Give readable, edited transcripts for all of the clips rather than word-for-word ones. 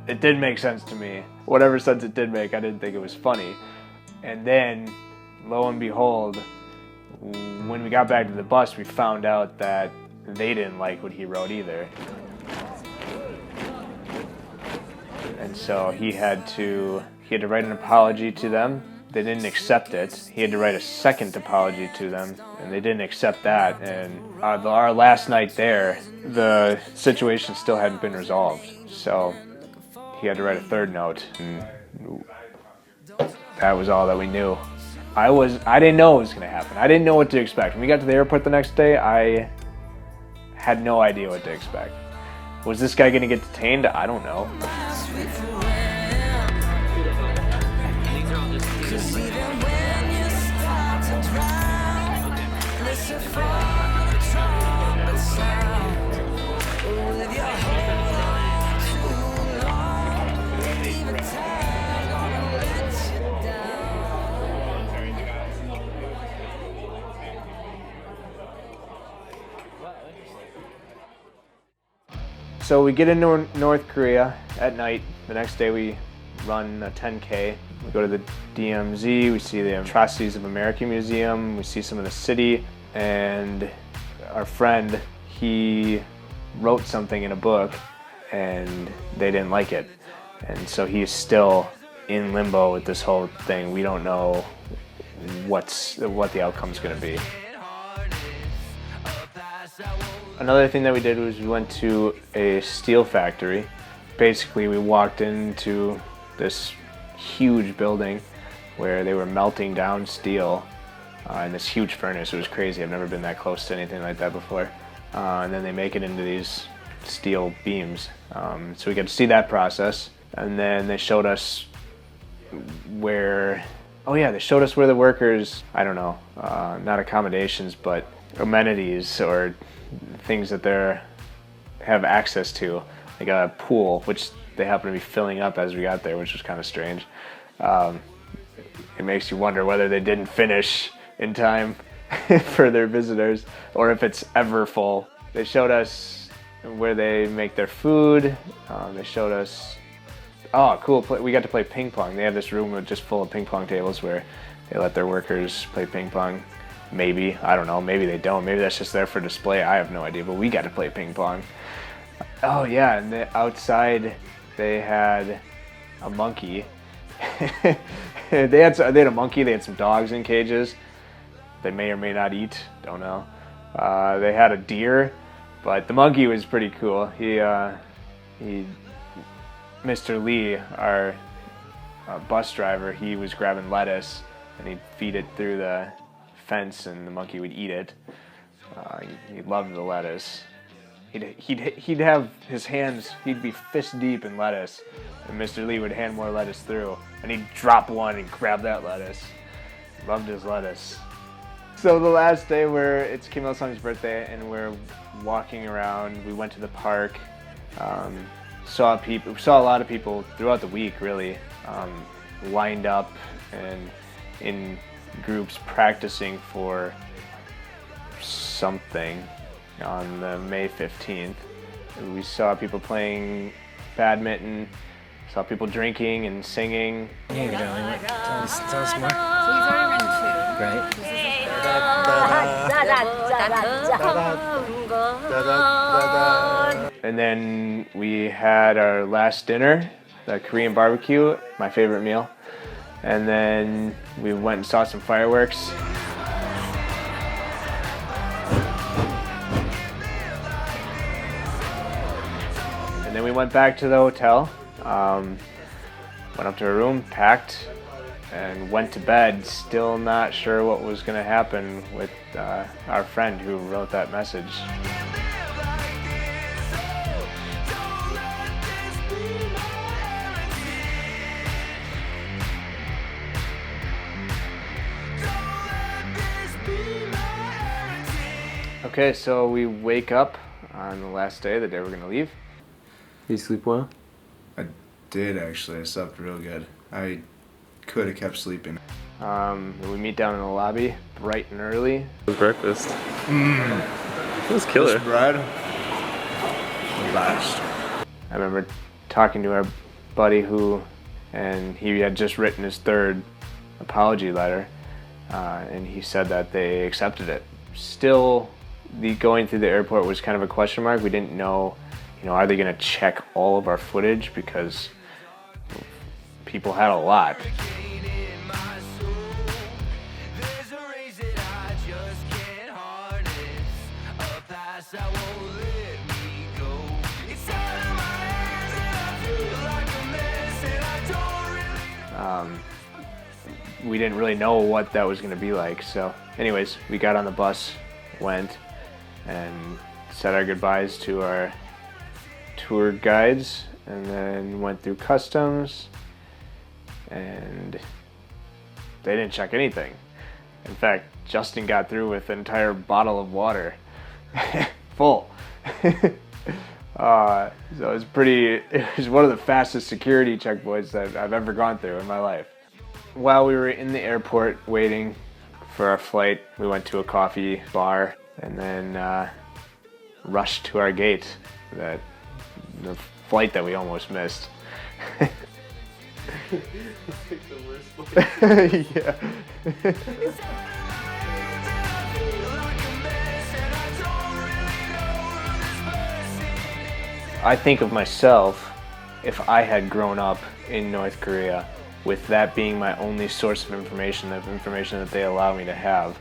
it did make sense to me. Whatever sense it did make, I didn't think it was funny. And then, lo and behold, when we got back to the bus, we found out that they didn't like what he wrote either. And so he had to write an apology to them. They didn't accept it. He had to write a second apology to them, and they didn't accept that. And our last night there, the situation still hadn't been resolved. So he had to write a third note, and that was all that we knew. I didn't know it was going to happen. I didn't know what to expect. When we got to the airport the next day, I had no idea what to expect. Was this guy going to get detained? I don't know. So we get into North Korea at night. The next day we run a 10K. We go to the DMZ, we see the Atrocities of American Museum, we see some of the city, and our friend, he wrote something in a book and they didn't like it. And so he's still in limbo with this whole thing. We don't know what the outcome's gonna be. Another thing that we did was we went to a steel factory. Basically, we walked into this huge building where they were melting down steel in this huge furnace. It was crazy. I've never been that close to anything like that before. And then they make it into these steel beams. So we got to see that process. And then they showed us where the workers, I don't know, not accommodations, but amenities or things that they have access to, like a pool, which they happened to be filling up as we got there, which was kind of strange. It makes you wonder whether they didn't finish in time for their visitors, or if it's ever full. They showed us where they make their food. They showed us, oh cool, we got to play ping pong. They have this room just full of ping pong tables where they let their workers play ping pong. Maybe, I don't know, maybe they don't. Maybe that's just there for display. I have no idea, but we got to play ping pong. Oh yeah, and outside they had a monkey. they had a monkey, they had some dogs in cages. They may or may not eat, don't know. They had a deer, but the monkey was pretty cool. Mr. Lee, our bus driver, he was grabbing lettuce and he'd feed it through the fence and the monkey would eat it. He loved the lettuce. He'd have his hands, he'd be fist deep in lettuce, and Mr. Lee would hand more lettuce through, and he'd drop one and grab that lettuce. Loved his lettuce. So the last day it's Kim Il-sung's birthday, and we're walking around. We went to the park, saw a lot of people throughout the week, really, lined up and in groups practicing for something on the May 15th. We saw people playing badminton, saw people drinking and singing. Yeah, you're darling. Tell us more. So he's already been 2. Right. And then we had our last dinner, the Korean barbecue, my favorite meal. And then we went and saw some fireworks. And then we went back to the hotel, went up to our room, packed, and went to bed, still not sure what was going to happen with our friend who wrote that message. Okay, so we wake up on the last day, the day we're going to leave. Did you sleep well? I did, actually. I slept real good. I could have kept sleeping. We meet down in the lobby bright and early. It was breakfast. It was killer. This bread, last. I remember talking to our buddy and he had just written his third apology letter, and he said that they accepted it. Still, the going through the airport was kind of a question mark. We didn't know, are they going to check all of our footage, because people had a lot. We didn't really know what that was going to be like. So anyways, we got on the bus, went, and said our goodbyes to our tour guides, and then went through customs, and they didn't check anything. In fact, Justin got through with an entire bottle of water, full. So it was one of the fastest security checkpoints that I've ever gone through in my life. While we were in the airport waiting for our flight, we went to a coffee bar and then rushed to our gate, the flight that we almost missed. It's like the worst place. Yeah. I think of myself, if I had grown up in North Korea, with that being my only source of information, the information that they allow me to have.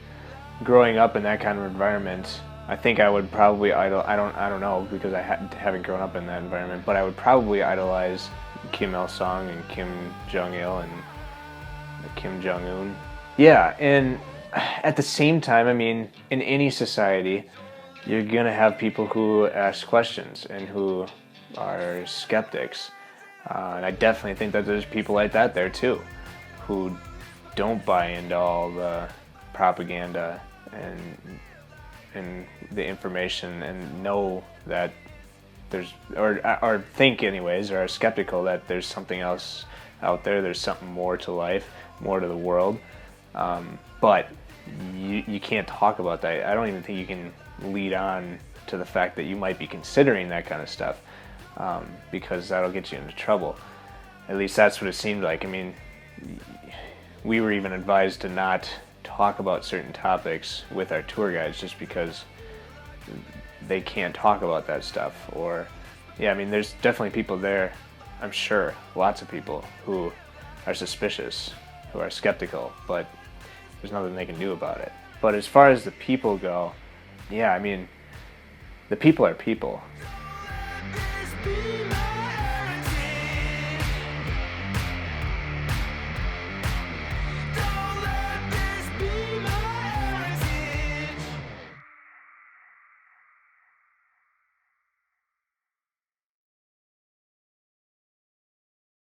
Growing up in that kind of environment, I think I would probably I don't know, because I haven't grown up in that environment, but I would probably idolize Kim Il-sung and Kim Jong-il and Kim Jong-un. Yeah, and at the same time, I mean, in any society, you're gonna have people who ask questions and who are skeptics. And I definitely think that there's people like that there too, who don't buy into all the propaganda and the information, and know that there's, or think anyways, or are skeptical that there's something else out there, there's something more to life, more to the world. But you can't talk about that. I don't even think you can lead on to the fact that you might be considering that kind of stuff. Because that'll get you into trouble. At least that's what it seemed like. I mean, we were even advised to not talk about certain topics with our tour guides, just because they can't talk about that stuff. Or, yeah, I mean, there's definitely people there, I'm sure, lots of people who are suspicious, who are skeptical, but there's nothing they can do about it. But as far as the people go, yeah, I mean, the people are people. Be